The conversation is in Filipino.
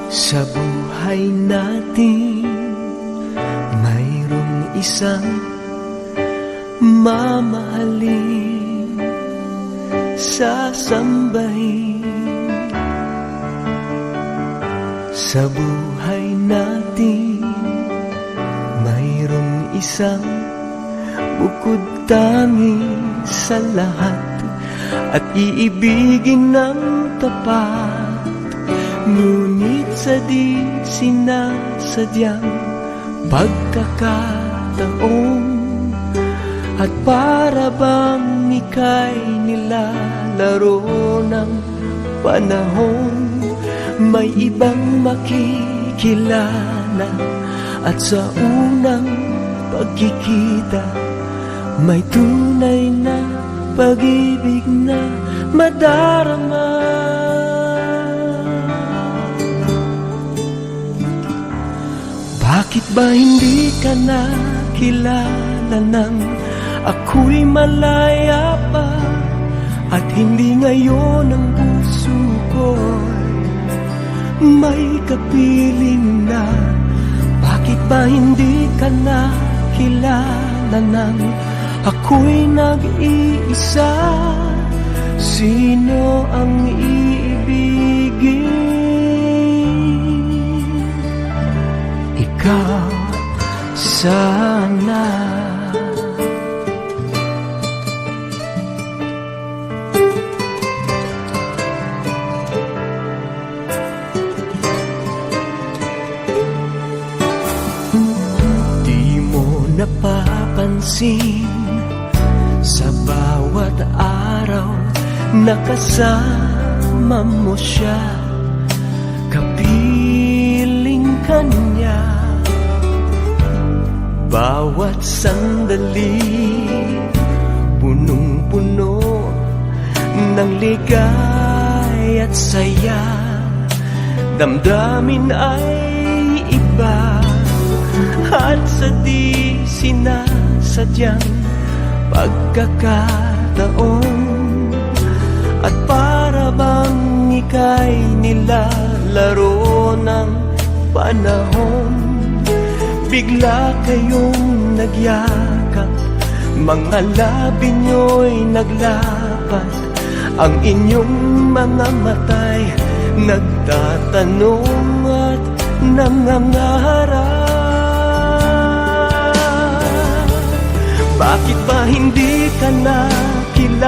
Sa buhay natin, mayroong isang mamahalin, sasambahin. Sa buhay natin, mayroong isang bukod tangi sa lahat at iibigin ng tapat. Ngunit sa di sinasadyang pagkakataon, at para bang ika'y nilalaro ng panahon, may ibang makikilala at sa unang pagkikita may tunay na pag-ibig na madarama. Bakit ba hindi ka nakilala nang ako'y malaya pa, at hindi ngayon ang puso ko'y may kapiling na? Bakit ba hindi ka nakilala nang ako'y nag-iisa? Sino ang iibigin? Ikaw sana. Di mo napapansin sa bawat araw na kasama mo siya, kapiling ka niya. Bawat sandali punong-puno ng ligay at saya, damdamin ay iba, at sa di sinasadyang pagkakataon, at para bang ika'y nilalaro ng panahon, bigla kayong nagyakap, mga labi nyo'y naglapat, ang inyong mga mata'y nagtatanong at nangangarap. Bakit ba hindi ka nakilala?